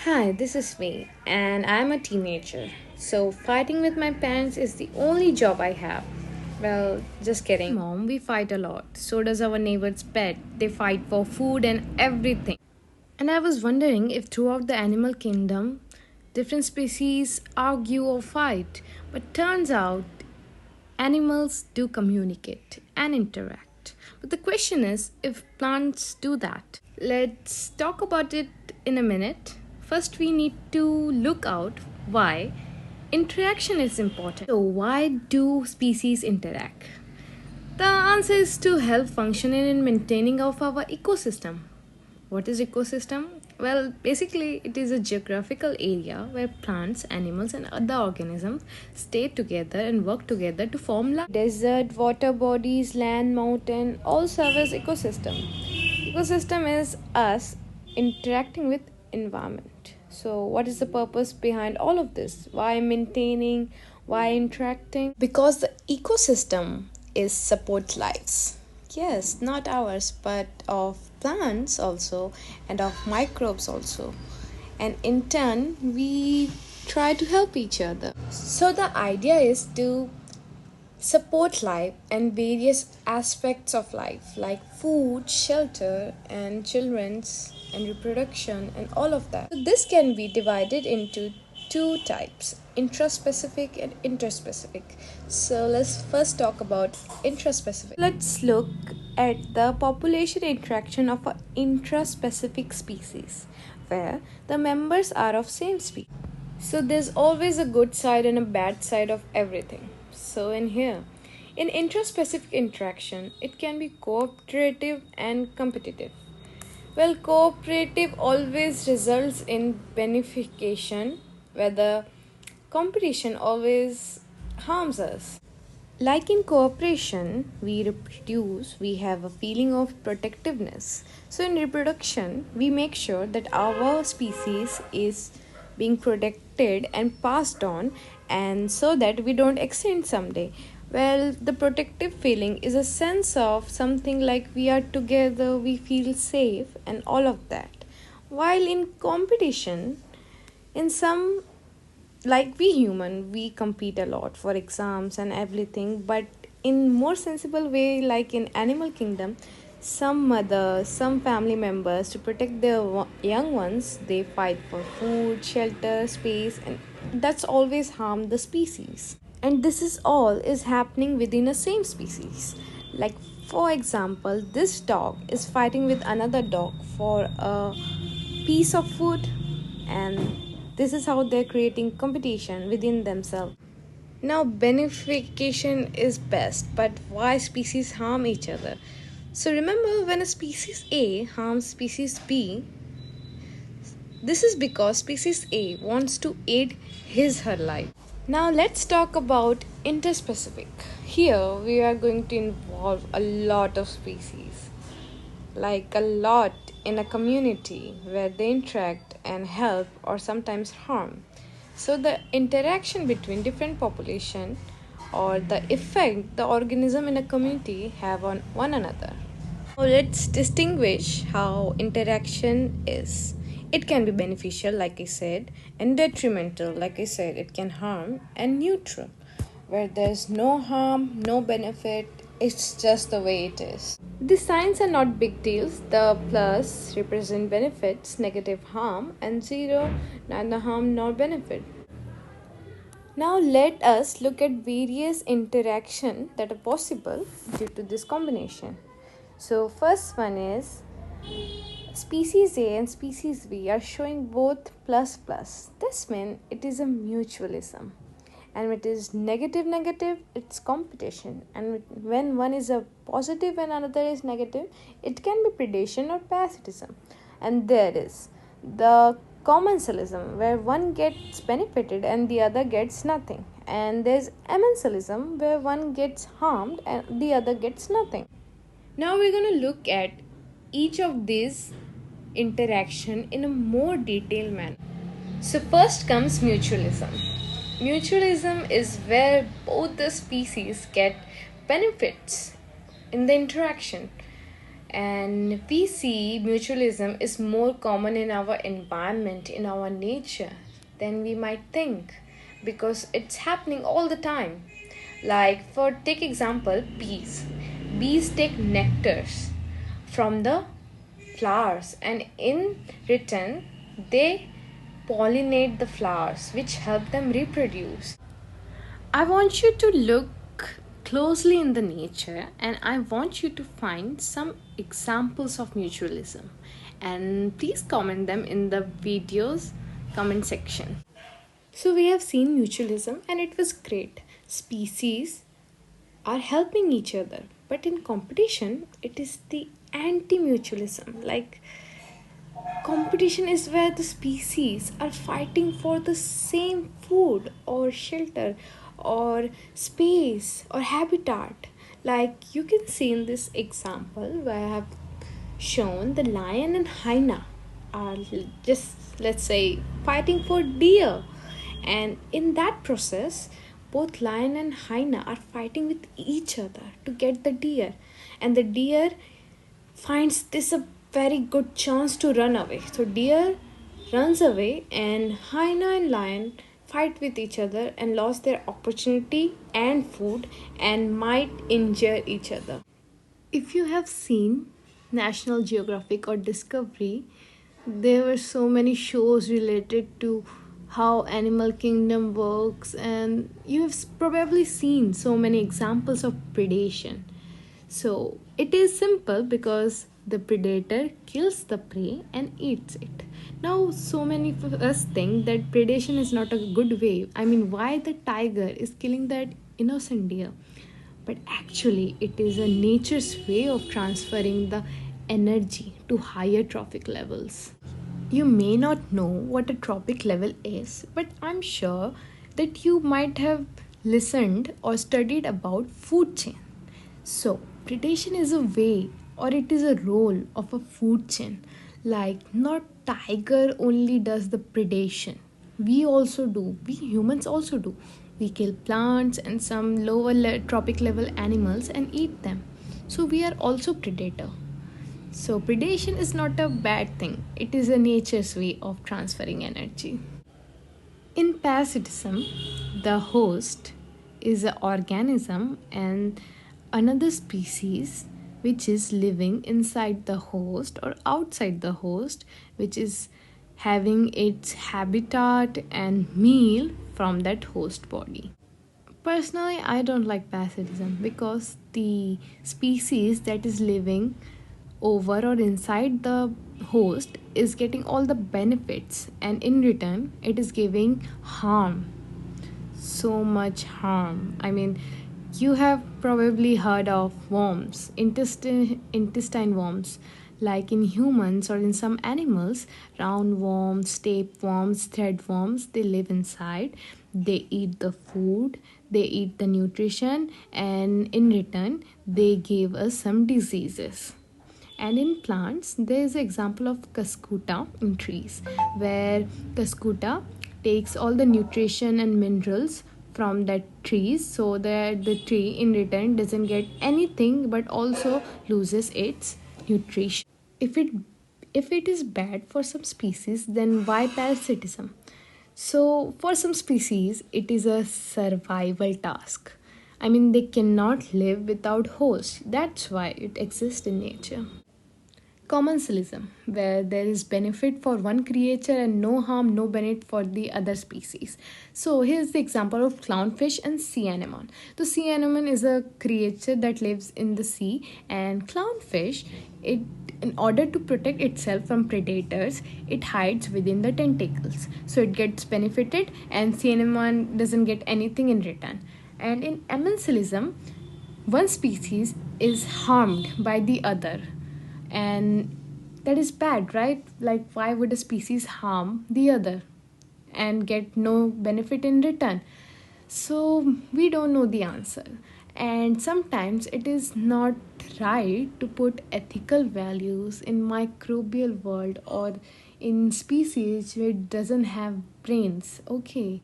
Hi, this is me, and I'm a teenager. So, fighting with my parents is the only job I have. Well, just kidding. Mom, we fight a lot. So does our neighbor's pet. They fight for food and everything. And I was wondering if throughout the animal kingdom, different species argue or fight. But turns out animals do communicate and interact. But the question is if plants do that. Let's talk about it in a minute. First, we need to look out why interaction is important. So, why do species interact? The answer is to help functioning in maintaining of our ecosystem. What is ecosystem? Well, basically, it is a geographical area where plants, animals, and other organisms stay together and work together to form life. Desert, water bodies, land, mountain all serve as ecosystem. Ecosystem is us interacting with environment. So, what is the purpose behind all of this? Why maintaining? Why interacting? Because the ecosystem is support lives. Yes, not ours, but of plants also and of microbes also. And in turn, we try to help each other. So the idea is to support life and various aspects of life like food, shelter, and children's and reproduction and all of that. So this can be divided into two types, intraspecific and interspecific. So let's first talk about intraspecific. Let's look at the population interaction of an intraspecific species where the members are of same species. So there's always a good side and a bad side of everything. So in intraspecific interaction, it can be cooperative and competitive. Well, cooperative always results in benefication, whether competition always harms us. Like in cooperation, we reproduce, we have a feeling of protectiveness. So, in reproduction, we make sure that our species is being protected and passed on, and so that we don't extinct someday. Well, the protective feeling is a sense of something like we are together, we feel safe, and all of that. While in competition, in some like we human we compete a lot for exams and everything, but in more sensible way like in animal kingdom, some mothers, some family members, to protect their young ones, they fight for food, shelter, space, and that's always harm the species. And this is all is happening within a same species. Like for example, this dog is fighting with another dog for a piece of food, and this is how they're creating competition within themselves. Now, benefication is best, but why species harm each other? So, remember when a species A harms species B, this is because species A wants to aid his her life. Now, let's talk about interspecific. Here, we are going to involve a lot of species, like a lot in a community where they interact and help or sometimes harm. So the interaction between different population or the effect the organism in a community have on one another. Now let's distinguish how interaction is. It can be beneficial, like I said, and detrimental, like I said, it can harm, and neutral, where there's no harm, no benefit, it's just the way it is. These signs are not big deals. The plus represent benefits, negative harm, and zero neither harm nor benefit. Now let us look at various interaction that are possible due to this combination. So first one is species A and species B are showing both plus plus. This means it is a mutualism. And when it is negative negative, it's competition. And when one is a positive and another is negative, it can be predation or parasitism. And there is the commensalism, where one gets benefited and the other gets nothing. And there's amensalism, where one gets harmed and the other gets nothing. Now we're going to look at each of these interaction in a more detailed manner. So first comes mutualism. Mutualism is where both the species get benefits in the interaction, And we see mutualism is more common in our environment, in our nature, than we might think, because it's happening all the time. Like, for take example, bees. Bees take nectars from the flowers, and in return they pollinate the flowers, which help them reproduce. I want you to look closely in the nature, and I want you to find some examples of mutualism, and please comment them in the video's comment section. So we have seen mutualism and it was great. Species are helping each other, but in competition it is the anti-mutualism. Like, competition is where the species are fighting for the same food or shelter or space or habitat. Like, you can see in this example where I have shown the lion and hyena are just, let's say, fighting for deer, and in that process both lion and hyena are fighting with each other to get the deer, and the deer finds this a very good chance to run away. So deer runs away, and hyena and lion fight with each other and lost their opportunity and food and might injure each other. If you have seen National Geographic or Discovery, there were so many shows related to how animal kingdom works, and you have probably seen so many examples of predation. So it is simple because the predator kills the prey and eats it. Now, so many of us think that predation is not a good way. I mean, why the tiger is killing that innocent deer? But actually, it is a nature's way of transferring the energy to higher trophic levels. You may not know what a trophic level is, but I'm sure that you might have listened or studied about food chain. So, predation is a way or it is a role of a food chain. Like, not tiger only does the predation. We also do. We humans also do. We kill plants and some lower tropic level animals and eat them. So we are also predator. So predation is not a bad thing. It is a nature's way of transferring energy. In parasitism, the host is an organism and another species which is living inside the host or outside the host, which is having its habitat and meal from that host body. Personally, I don't like parasitism because the species that is living over or inside the host is getting all the benefits, and in return it is giving harm, so much harm. I mean, you have probably heard of worms, intestine worms. Like in humans or in some animals, roundworms, tapeworms, threadworms, they live inside. They eat the food, they eat the nutrition, and in return they give us some diseases. And in plants, there is an example of cuscuta in trees, where cuscuta takes all the nutrition and minerals from that trees, so that the tree in return doesn't get anything but also loses its nutrition. If it is bad for some species, then why parasitism? So for some species it is a survival task. I mean, they cannot live without hosts. That's why it exists in nature. Commensalism, where there is benefit for one creature and no harm, no benefit for the other species. So here's the example of clownfish and sea anemone. The sea anemone is a creature that lives in the sea, and clownfish, it in order to protect itself from predators, it hides within the tentacles. So it gets benefited, and sea anemone doesn't get anything in return. And in amensalism, one species is harmed by the other, and that is bad, right? Like, why would a species harm the other and get no benefit in return? So we don't know the answer, and sometimes it is not right to put ethical values in microbial world or in species which doesn't have brains. Okay,